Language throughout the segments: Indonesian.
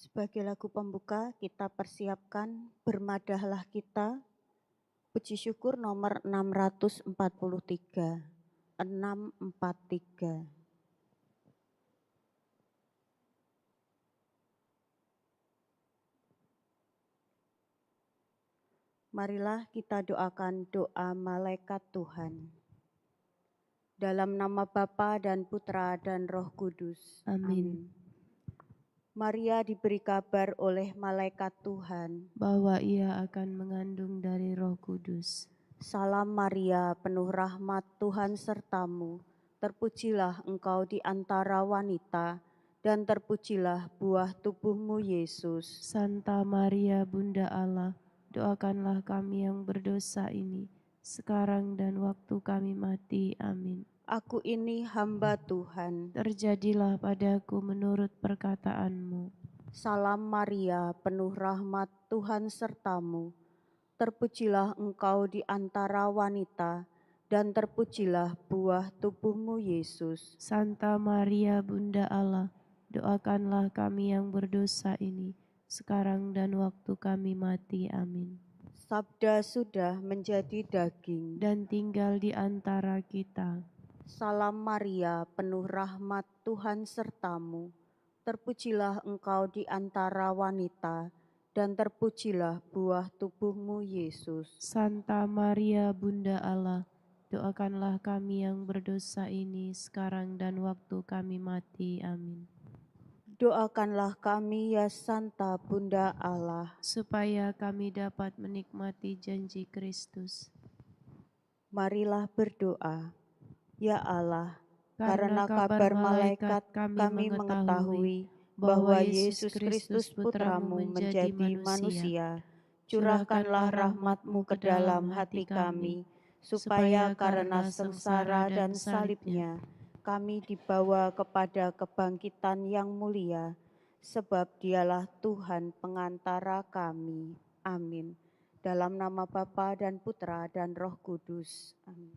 Sebagai lagu pembuka, kita persiapkan Bermadahlah Kita, puji syukur nomor 643. 643. Marilah kita doakan doa malaikat Tuhan. Dalam nama Bapa dan Putra dan Roh Kudus. Amin. Maria diberi kabar oleh malaikat Tuhan Bahwa ia akan mengandung dari Roh Kudus. Salam Maria, penuh rahmat, Tuhan sertamu. Terpujilah engkau di antara wanita, dan terpujilah buah tubuhmu Yesus. Santa Maria Bunda Allah, doakanlah kami yang berdosa ini, sekarang dan waktu kami mati. Amin. Aku ini hamba Tuhan. Terjadilah padaku menurut perkataanmu. Salam Maria, penuh rahmat, Tuhan sertamu. Terpujilah engkau di antara wanita, dan terpujilah buah tubuhmu Yesus. Santa Maria Bunda Allah, doakanlah kami yang berdosa ini, sekarang dan waktu kami mati. Amin. Sabda sudah menjadi daging dan tinggal di antara kita. Salam Maria, penuh rahmat, Tuhan sertamu. Terpujilah engkau di antara wanita, dan terpujilah buah tubuhmu Yesus. Santa Maria Bunda Allah, doakanlah kami yang berdosa ini sekarang dan waktu kami mati. Amin. Doakanlah kami ya Santa Bunda Allah, supaya kami dapat menikmati janji Kristus. Marilah berdoa. Ya Allah, karena kabar malaikat kami mengetahui bahwa Yesus Kristus Putramu menjadi manusia. Curahkanlah rahmat-Mu ke dalam hati kami, supaya karena sengsara dan salibnya, kami dibawa kepada kebangkitan yang mulia, sebab Dialah Tuhan pengantara kami. Amin. Dalam nama Bapa dan Putra dan Roh Kudus. Amin.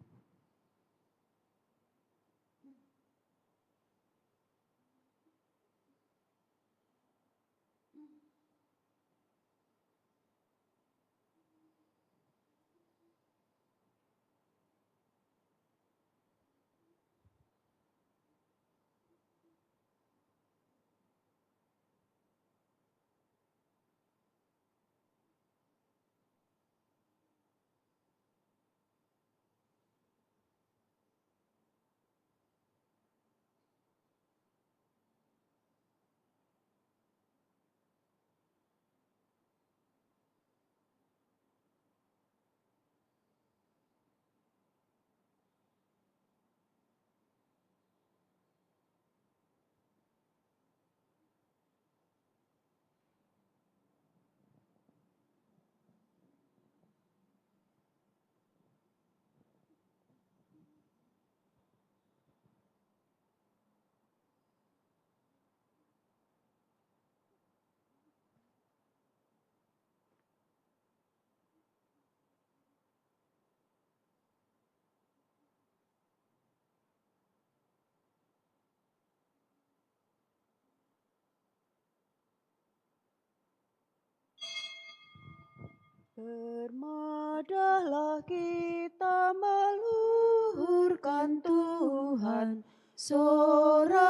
Bermadahlah kita meluhurkan Tuhan, sorakan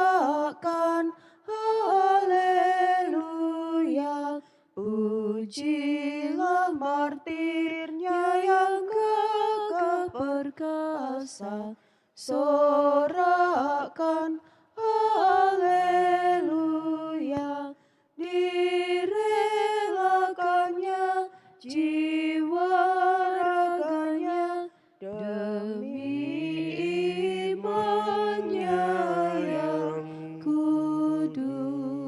haleluya. Pujilah martirnya yang gagah perkasa, sorakan haleluya. Direlakannya jiwa raganya demi imannya yang kudus.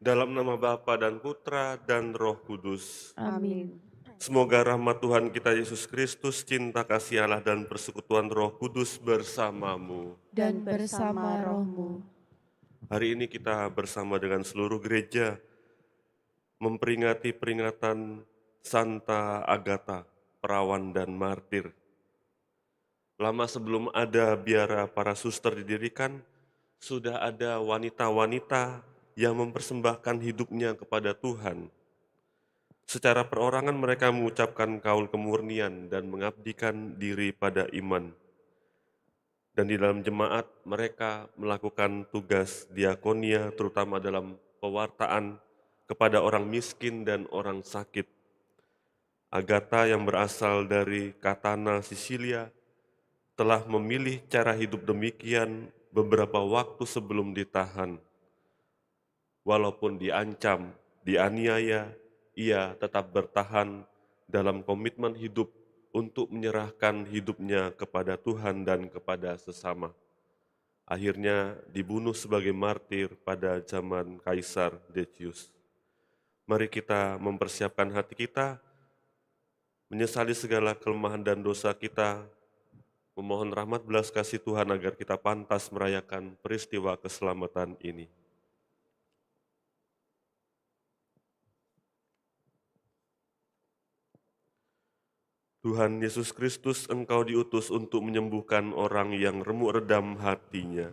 Dalam nama Bapa dan Putra dan Roh Kudus. Amin. Semoga rahmat Tuhan kita Yesus Kristus, cinta kasih Allah dan persekutuan Roh Kudus bersamamu. Dan bersama rohmu. Hari ini kita bersama dengan seluruh gereja memperingati peringatan Santa Agatha, perawan dan martir. Lama sebelum ada biara para suster didirikan, sudah ada wanita-wanita yang mempersembahkan hidupnya kepada Tuhan. Secara perorangan mereka mengucapkan kaul kemurnian dan mengabdikan diri pada iman. Dan di dalam jemaat mereka melakukan tugas diakonia terutama dalam pewartaan kepada orang miskin dan orang sakit. Agatha yang berasal dari Katana, Sisilia, telah memilih cara hidup demikian beberapa waktu sebelum ditahan. Walaupun diancam, dianiaya, ia tetap bertahan dalam komitmen hidup untuk menyerahkan hidupnya kepada Tuhan dan kepada sesama. Akhirnya dibunuh sebagai martir pada zaman Kaisar Decius. Mari kita mempersiapkan hati kita, menyesali segala kelemahan dan dosa kita, memohon rahmat belas kasih Tuhan agar kita pantas merayakan peristiwa keselamatan ini. Tuhan Yesus Kristus, Engkau diutus untuk menyembuhkan orang yang remuk redam hatinya.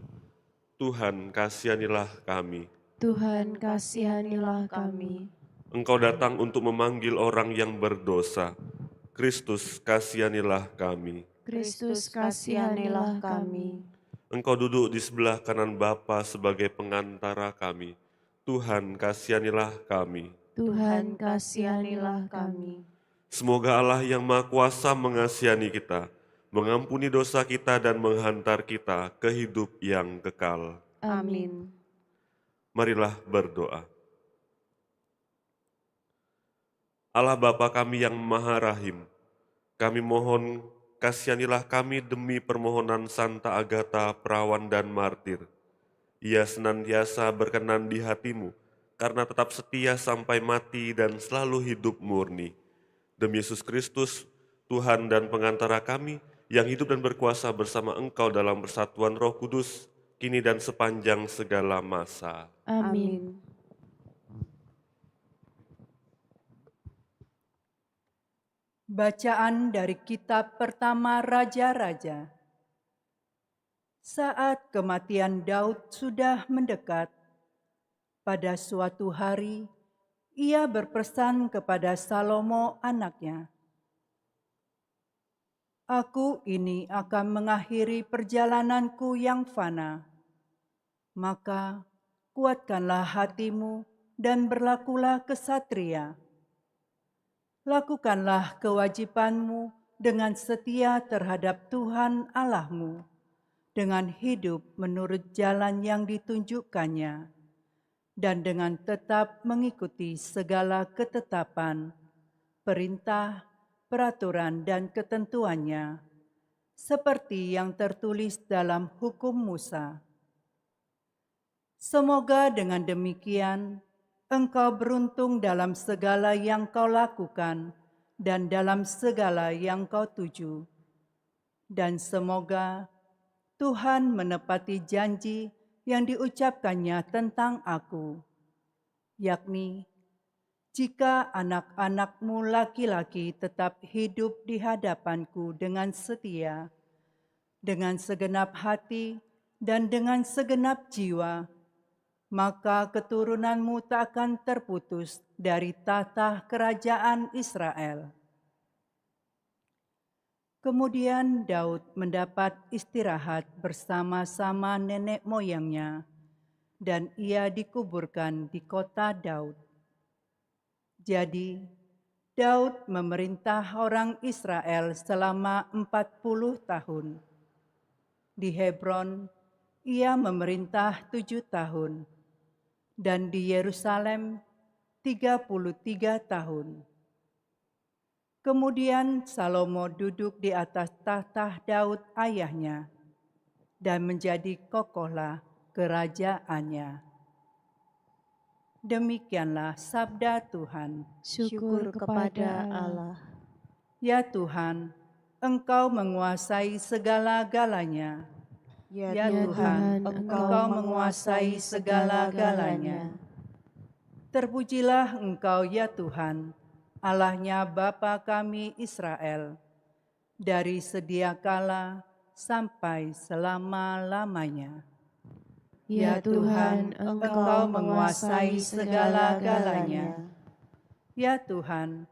Tuhan, kasihanilah kami. Tuhan, kasihanilah kami. Engkau datang untuk memanggil orang yang berdosa. Kristus, kasihanilah kami. Kristus, kasihanilah kami. Engkau duduk di sebelah kanan Bapa sebagai pengantara kami. Tuhan, kasihanilah kami. Tuhan, kasihanilah kami. Semoga Allah yang Maha Kuasa mengasihani kita, mengampuni dosa kita dan menghantar kita ke hidup yang kekal. Amin. Marilah berdoa. Allah Bapa kami yang Maha Rahim, kami mohon kasihanilah kami demi permohonan Santa Agatha, perawan dan martir. Ia senantiasa berkenan di hati-Mu, karena tetap setia sampai mati dan selalu hidup murni. Demi Yesus Kristus, Tuhan dan pengantara kami, yang hidup dan berkuasa bersama Engkau dalam persatuan Roh Kudus, kini dan sepanjang segala masa. Amin. Bacaan dari kitab pertama Raja-Raja. Saat kematian Daud sudah mendekat, pada suatu hari ia berpesan kepada Salomo anaknya, "Aku ini akan mengakhiri perjalananku yang fana. Maka kuatkanlah hatimu dan berlakulah kesatria. Lakukanlah kewajibanmu dengan setia terhadap Tuhan Allahmu, dengan hidup menurut jalan yang ditunjukkannya, dan dengan tetap mengikuti segala ketetapan, perintah, peraturan, dan ketentuannya, seperti yang tertulis dalam hukum Musa. Semoga dengan demikian engkau beruntung dalam segala yang kau lakukan dan dalam segala yang kau tuju. Dan semoga Tuhan menepati janji yang diucapkannya tentang aku, yakni jika anak-anakmu laki-laki tetap hidup di hadapanku dengan setia, dengan segenap hati dan dengan segenap jiwa, maka keturunanmu tak akan terputus dari tahta kerajaan Israel." Kemudian Daud mendapat istirahat bersama-sama nenek moyangnya, dan ia dikuburkan di kota Daud. Jadi, Daud memerintah orang Israel selama 40 tahun. Di Hebron, ia memerintah 7 tahun, dan di Yerusalem 33 tahun. Kemudian Salomo duduk di atas tahta Daud ayahnya, dan menjadi kokohlah kerajaannya. Demikianlah sabda Tuhan. Syukur kepada Allah. Ya Tuhan, Engkau menguasai segala-galanya. Ya Tuhan, Engkau menguasai segala-galanya. Terpujilah Engkau ya Tuhan, Allahnya Bapa kami Israel, dari sedia kala sampai selama-lamanya. Ya Tuhan, Engkau menguasai segala-galanya. Ya Tuhan,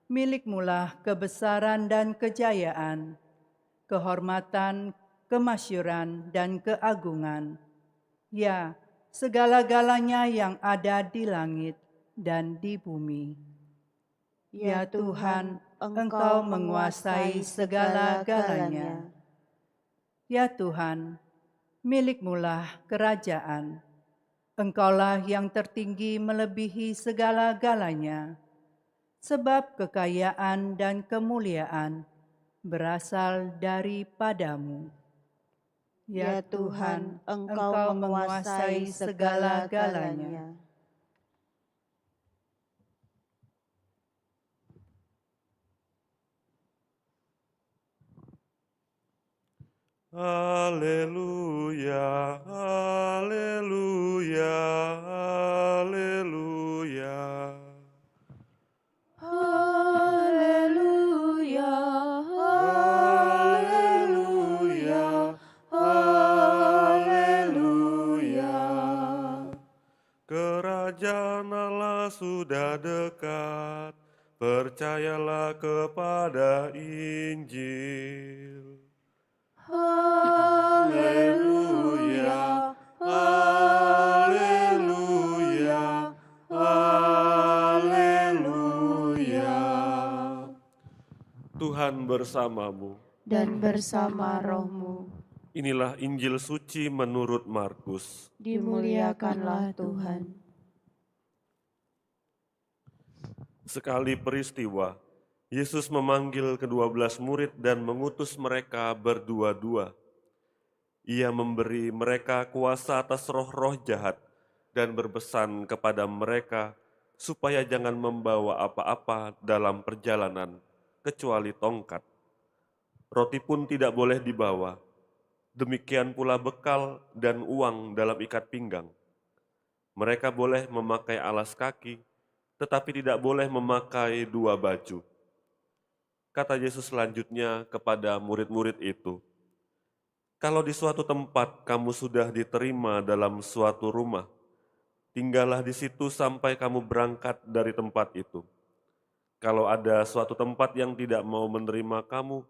milik-Mu-lah kebesaran dan kejayaan, kehormatan, kemasyuran, dan keagungan. Ya, segala-galanya yang ada di langit dan di bumi. Ya Tuhan, Engkau menguasai segala-galanya. Ya Tuhan, milik-Mu-lah kerajaan. Engkaulah yang tertinggi melebihi segala-galanya, sebab kekayaan dan kemuliaan berasal daripadamu. Ya Tuhan, Engkau menguasai segala-galanya. Haleluya, haleluya, haleluya. Haleluya, Haleluya, haleluya. Kerajaan Allah sudah dekat, percayalah kepada Injil. Haleluya, haleluya, haleluya. Tuhan bersamamu. dan bersama rohmu. Inilah Injil suci menurut Markus. Dimuliakanlah Tuhan. Sekali peristiwa, Yesus memanggil ke-12 murid dan mengutus mereka berdua-dua. Ia memberi mereka kuasa atas roh-roh jahat dan berpesan kepada mereka supaya jangan membawa apa-apa dalam perjalanan kecuali tongkat. Roti pun tidak boleh dibawa, demikian pula bekal dan uang dalam ikat pinggang. Mereka boleh memakai alas kaki, tetapi tidak boleh memakai 2 baju. Kata Yesus selanjutnya kepada murid-murid itu, "Kalau di suatu tempat kamu sudah diterima dalam suatu rumah, tinggallah di situ sampai kamu berangkat dari tempat itu. Kalau ada suatu tempat yang tidak mau menerima kamu,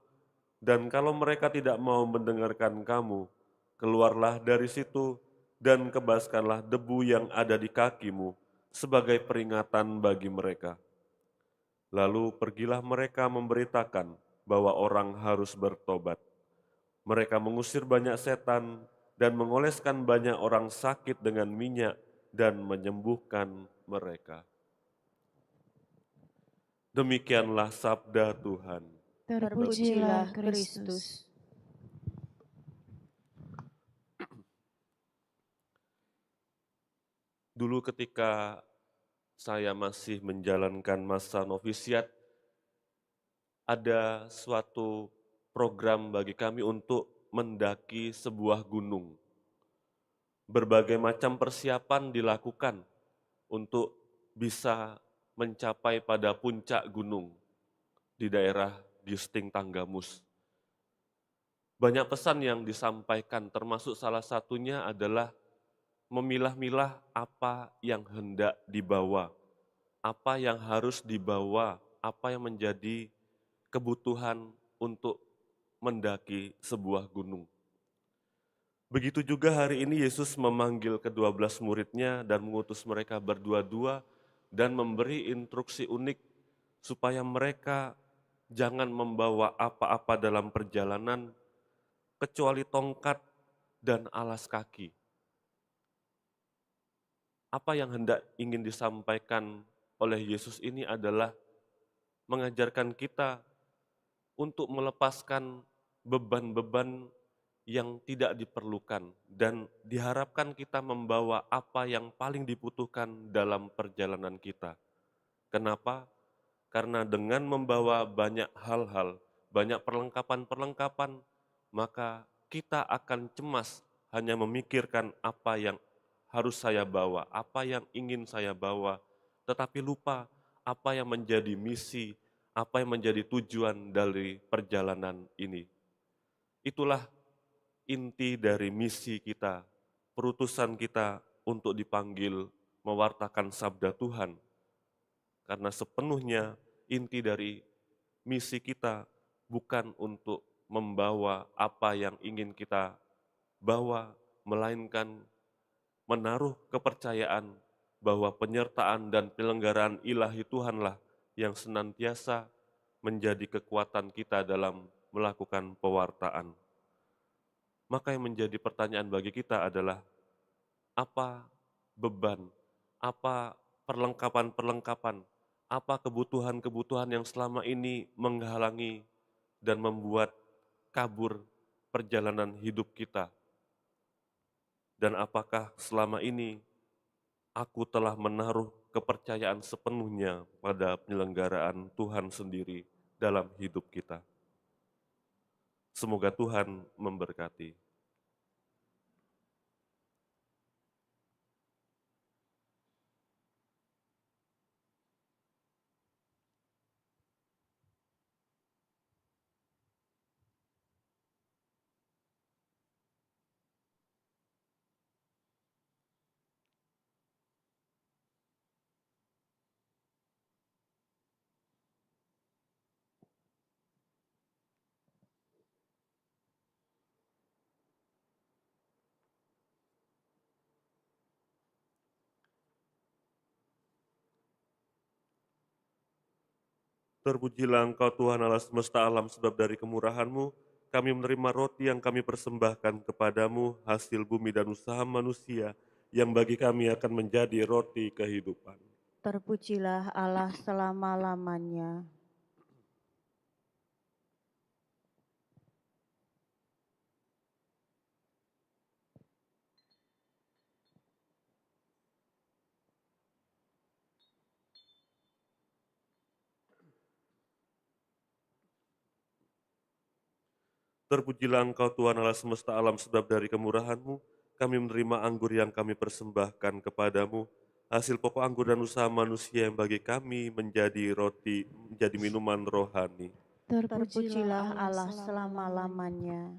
dan kalau mereka tidak mau mendengarkan kamu, keluarlah dari situ dan kebaskanlah debu yang ada di kakimu sebagai peringatan bagi mereka." Lalu pergilah mereka memberitakan bahwa orang harus bertobat. Mereka mengusir banyak setan dan mengoleskan banyak orang sakit dengan minyak dan menyembuhkan mereka. Demikianlah sabda Tuhan. Terpujilah Kristus. Dulu ketika saya masih menjalankan masa novisiat, ada suatu program bagi kami untuk mendaki sebuah gunung. Berbagai macam persiapan dilakukan untuk bisa mencapai pada puncak gunung di daerah Giusting Tanggamus. Banyak pesan yang disampaikan, termasuk salah satunya adalah memilah-milah apa yang hendak dibawa, apa yang harus dibawa, apa yang menjadi kebutuhan untuk mendaki sebuah gunung. Begitu juga hari ini Yesus memanggil ke-12 muridnya dan mengutus mereka berdua-dua dan memberi instruksi unik supaya mereka jangan membawa apa-apa dalam perjalanan kecuali tongkat dan alas kaki. Apa yang hendak ingin disampaikan oleh Yesus ini adalah mengajarkan kita untuk melepaskan beban-beban yang tidak diperlukan dan diharapkan kita membawa apa yang paling dibutuhkan dalam perjalanan kita. Kenapa? Karena dengan membawa banyak hal-hal, banyak perlengkapan-perlengkapan, maka kita akan cemas hanya memikirkan apa yang harus saya bawa, apa yang ingin saya bawa, tetapi lupa apa yang menjadi misi, apa yang menjadi tujuan dari perjalanan ini. Itulah inti dari misi kita perutusan kita untuk dipanggil mewartakan sabda Tuhan. Karena sepenuhnya inti dari misi kita bukan untuk membawa apa yang ingin kita bawa, melainkan menaruh kepercayaan bahwa penyertaan dan penyelenggaraan ilahi Tuhanlah yang senantiasa menjadi kekuatan kita dalam melakukan pewartaan. Maka yang menjadi pertanyaan bagi kita adalah, apa beban, apa perlengkapan-perlengkapan, apa kebutuhan-kebutuhan yang selama ini menghalangi dan membuat kabur perjalanan hidup kita? Dan apakah selama ini aku telah menaruh kepercayaan sepenuhnya pada penyelenggaraan Tuhan sendiri dalam hidup kita? Semoga Tuhan memberkati. Terpujilah Engkau Tuhan Allah semesta alam, sebab dari kemurahan-Mu kami menerima roti yang kami persembahkan kepadamu, hasil bumi dan usaha manusia, yang bagi kami akan menjadi roti kehidupan. Terpujilah Allah selama-lamanya. Terpujilah Engkau Tuhan Allah semesta alam, sebab dari kemurahan-Mu kami menerima anggur yang kami persembahkan kepadamu, hasil pokok anggur dan usaha manusia yang bagi kami menjadi roti, menjadi minuman rohani. Terpujilah Allah selama-lamanya.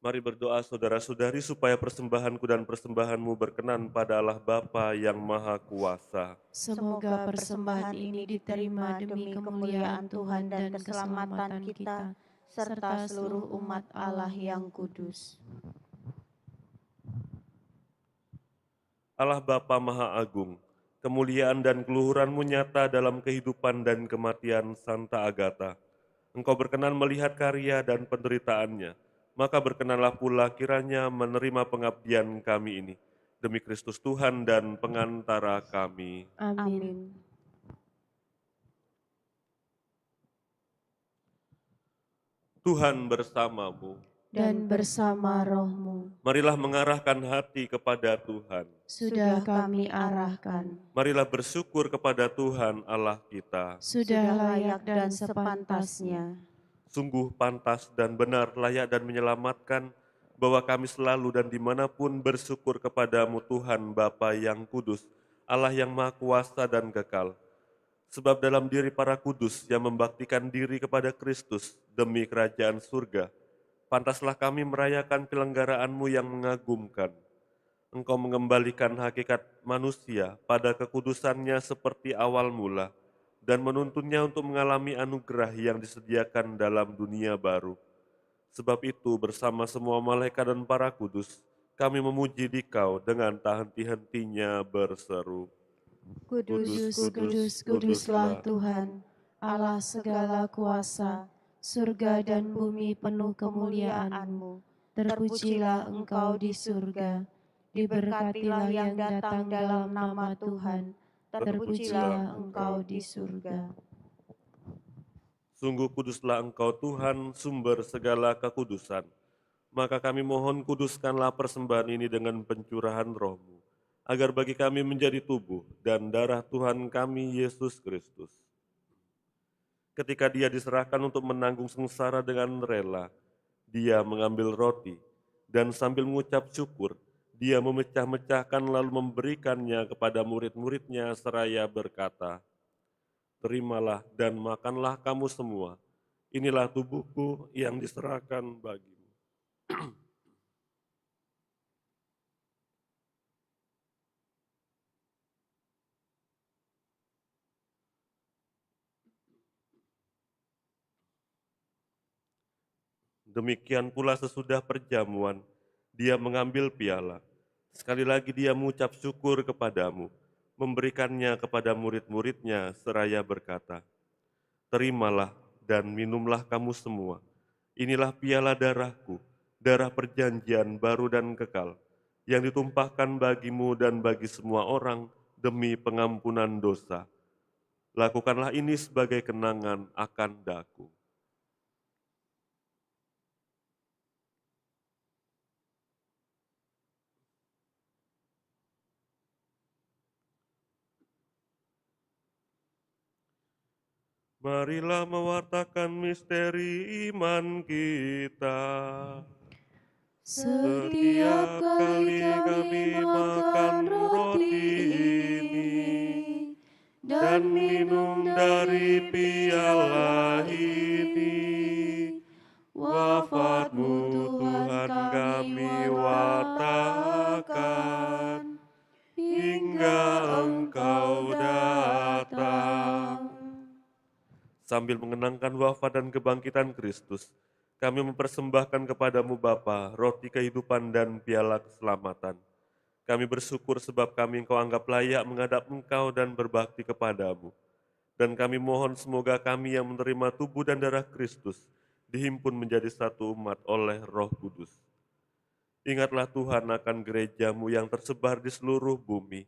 Mari berdoa saudara-saudari supaya persembahanku dan persembahanmu berkenan pada Allah Bapa yang Maha Kuasa. Semoga persembahan ini diterima demi kemuliaan Tuhan dan keselamatan kita, serta seluruh umat Allah yang kudus. Allah Bapa Maha Agung, kemuliaan dan keluhuran-Mu nyata dalam kehidupan dan kematian Santa Agatha. Engkau berkenan melihat karya dan penderitaannya, maka berkenanlah pula kiranya menerima pengabdian kami ini. Demi Kristus Tuhan dan pengantara kami. Amin. Tuhan bersamamu. Dan bersama rohmu, Marilah mengarahkan hati kepada Tuhan. sudah kami arahkan. Marilah bersyukur kepada Tuhan Allah kita. Sudah layak dan sepantasnya. Sungguh pantas dan benar, layak dan menyelamatkan, bahwa kami selalu dan dimanapun bersyukur kepadamu Tuhan Bapa yang kudus, Allah yang Maha Kuasa dan kekal. Sebab dalam diri para kudus yang membaktikan diri kepada Kristus demi kerajaan surga, pantaslah kami merayakan penyelenggaraan-Mu yang mengagumkan. Engkau mengembalikan hakikat manusia pada kekudusannya seperti awal mula, dan menuntunnya untuk mengalami anugerah yang disediakan dalam dunia baru. Sebab itu bersama semua malaikat dan para kudus, kami memuji Dikau dengan tak henti-hentinya berseru. Kudus, Kudus, kuduslah Tuhan, Allah segala kuasa, surga dan bumi penuh kemuliaan-Mu. Terpujilah Engkau di surga, diberkatilah yang datang dalam nama Tuhan. Terpujilah Engkau di surga. Sungguh kuduslah Engkau Tuhan, sumber segala kekudusan. Maka kami mohon kuduskanlah persembahan ini dengan pencurahan Roh-Mu, agar bagi kami menjadi tubuh dan darah Tuhan kami Yesus Kristus. Ketika Dia diserahkan untuk menanggung sengsara dengan rela, Dia mengambil roti, dan sambil mengucap syukur, Dia memecah-mecahkan lalu memberikannya kepada murid-muridnya seraya berkata, terimalah dan makanlah kamu semua. Inilah tubuhku yang diserahkan bagimu. Demikian pula sesudah perjamuan, dia mengambil piala. Sekali lagi dia mengucap syukur kepadamu, memberikannya kepada murid-muridnya seraya berkata, terimalah dan minumlah kamu semua. Inilah piala darahku, darah perjanjian baru dan kekal, yang ditumpahkan bagimu dan bagi semua orang demi pengampunan dosa. Lakukanlah ini sebagai kenangan akan daku. Marilah mewartakan misteri iman kita. Setiap kali kami makan roti ini dan minum dari piala ini, wafat-Mu Tuhan kami wartakan hingga Engkau datang. Sambil mengenangkan wafat dan kebangkitan Kristus, kami mempersembahkan kepadamu Bapa, roti kehidupan dan piala keselamatan. Kami bersyukur sebab kami Engkau anggap layak menghadap Engkau dan berbakti kepadamu. Dan kami mohon semoga kami yang menerima tubuh dan darah Kristus dihimpun menjadi satu umat oleh Roh Kudus. Ingatlah Tuhan akan gerejamu yang tersebar di seluruh bumi,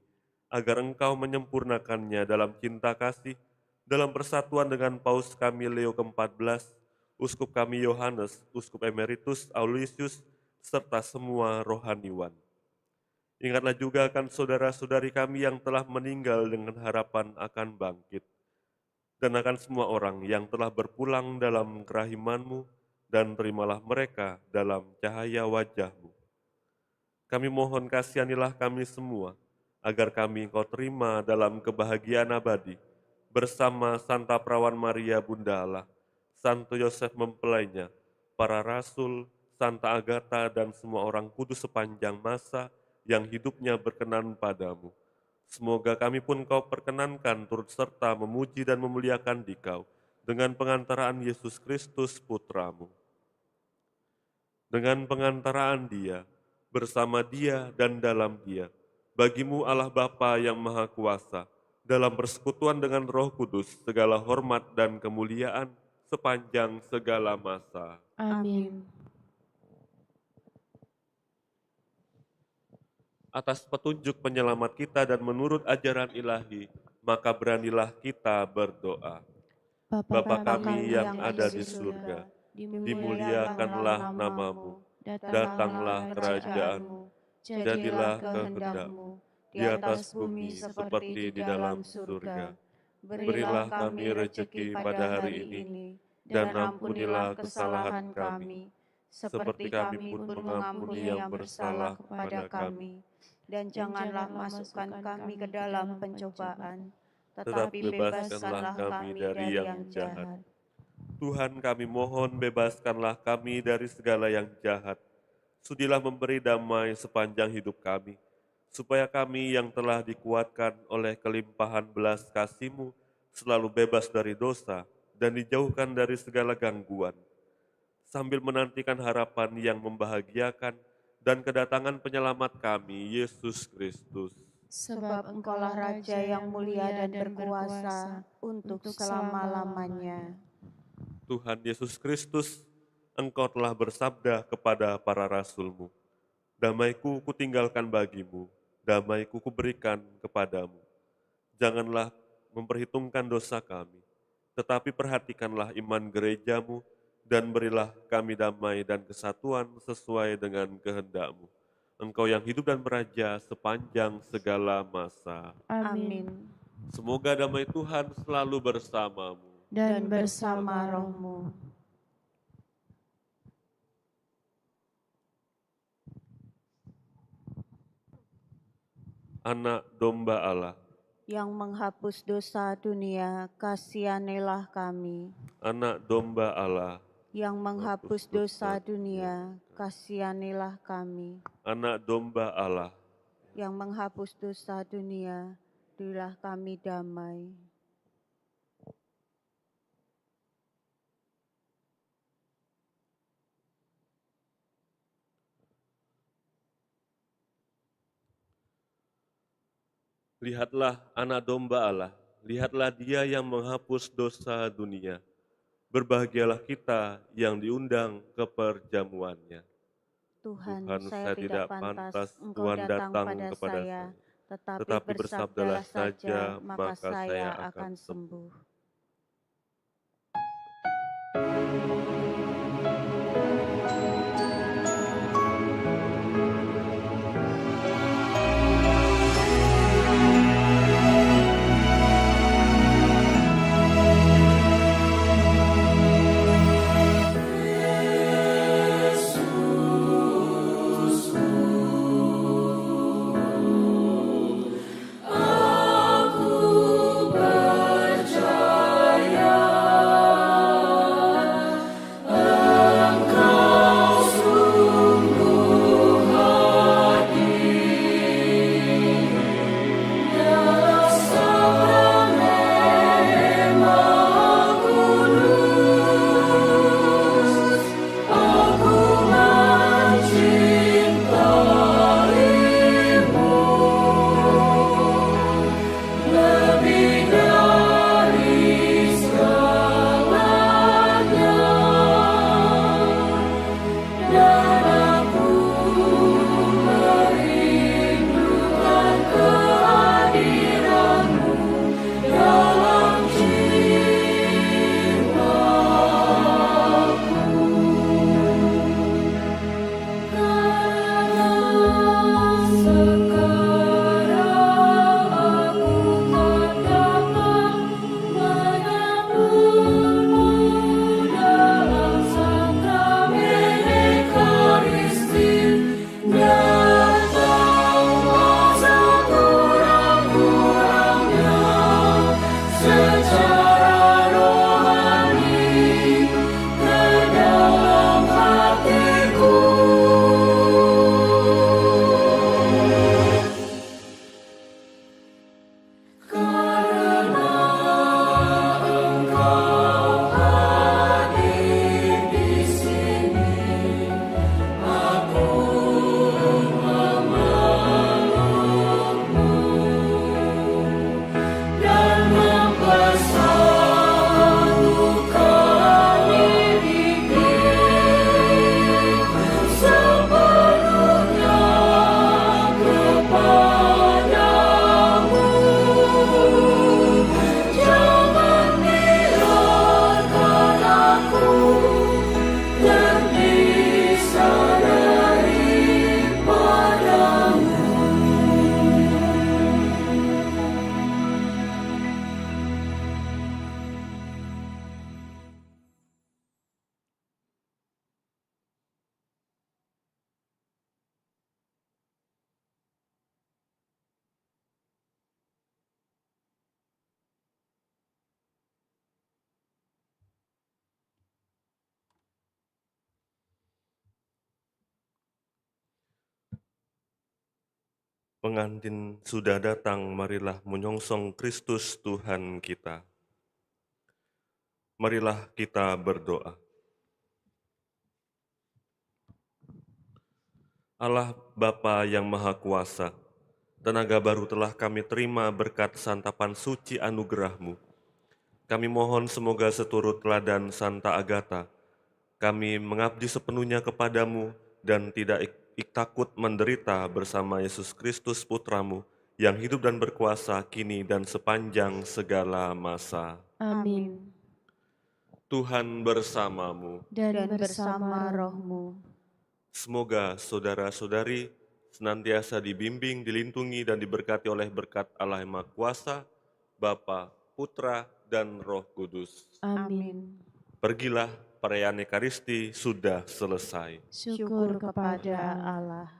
agar Engkau menyempurnakannya dalam cinta kasih, dalam persatuan dengan Paus kami Leo ke-14, Uskup kami Yohanes, Uskup Emeritus Aulisius, serta semua rohaniwan. Ingatlah juga akan saudara-saudari kami yang telah meninggal dengan harapan akan bangkit, dan akan semua orang yang telah berpulang dalam kerahiman-Mu, dan terimalah mereka dalam cahaya wajah-Mu. Kami mohon kasihanilah kami semua, agar kami Engkau terima dalam kebahagiaan abadi, bersama Santa Perawan Maria Bunda Allah, Santo Yosef mempelainya, para rasul, Santa Agatha dan semua orang kudus sepanjang masa yang hidupnya berkenan padamu. Semoga kami pun Kau perkenankan turut serta memuji dan memuliakan Dikau dengan pengantaraan Yesus Kristus Putramu. Dengan pengantaraan Dia, bersama Dia dan dalam Dia, bagimu Allah Bapa yang Maha Kuasa, dalam persekutuan dengan Roh Kudus, segala hormat dan kemuliaan sepanjang segala masa. Amin. Atas petunjuk penyelamat kita dan menurut ajaran ilahi, maka beranilah kita berdoa. Bapa kami yang ada di surga, dimuliakanlah namamu, datanglah kerajaanmu, jadilah kehendak-Mu di atas bumi seperti di dalam surga. Berilah kami rejeki pada hari ini, dan ampunilah kesalahan kami, seperti kami pun mengampuni yang bersalah kepada kami. Dan janganlah masukkan kami ke dalam pencobaan, tetapi bebaskanlah kami dari yang jahat. Tuhan kami mohon bebaskanlah kami dari segala yang jahat. Sudilah memberi damai sepanjang hidup kami, supaya kami yang telah dikuatkan oleh kelimpahan belas kasih-Mu selalu bebas dari dosa dan dijauhkan dari segala gangguan, sambil menantikan harapan yang membahagiakan dan kedatangan penyelamat kami, Yesus Kristus. Sebab Engkaulah Raja yang mulia dan berkuasa untuk selama-lamanya. Tuhan Yesus Kristus, Engkau telah bersabda kepada para rasul-Mu, damai-Ku kutinggalkan bagimu, damai-Ku kuberikan kepadamu. Janganlah memperhitungkan dosa kami, tetapi perhatikanlah iman gereja-Mu, dan berilah kami damai dan kesatuan sesuai dengan kehendak-Mu. Engkau yang hidup dan beraja sepanjang segala masa. Amin. Semoga damai Tuhan selalu bersamamu. Dan bersama rohmu. Anak domba Allah, yang menghapus dosa dunia, kasihanilah kami. Anak domba Allah, Yang menghapus dosa dunia, kasihanilah kami. Anak domba Allah, Yang menghapus dosa dunia, berilah kami damai. lihatlah anak domba Allah, lihatlah dia yang menghapus dosa dunia. Berbahagialah kita yang diundang ke perjamuannya. Tuhan, Tuhan, saya tidak pantas Engkau Tuhan datang datang pada kepada saya, tetapi tetapi bersabdalah bersabdalah saja, saja, maka saya akan sembuh. sembuh. Pengantin sudah datang, marilah menyongsong Kristus Tuhan kita. Marilah kita berdoa. Allah Bapa yang Maha Kuasa, tenaga baru telah kami terima berkat santapan suci anugerah-Mu. Kami mohon semoga seturut teladan Santa Agatha, kami mengabdi sepenuhnya kepadamu dan tidak takut menderita bersama Yesus Kristus Putra-Mu yang hidup dan berkuasa kini dan sepanjang segala masa. Amin. Tuhan bersamamu. Dan bersama rohmu. Semoga saudara-saudari senantiasa dibimbing, dilindungi, dan diberkati oleh berkat Allah yang Maha Kuasa, Bapa, Putra, dan Roh Kudus. Amin. Pergilah, perayaan Ekaristi sudah selesai. Syukur kepada Allah.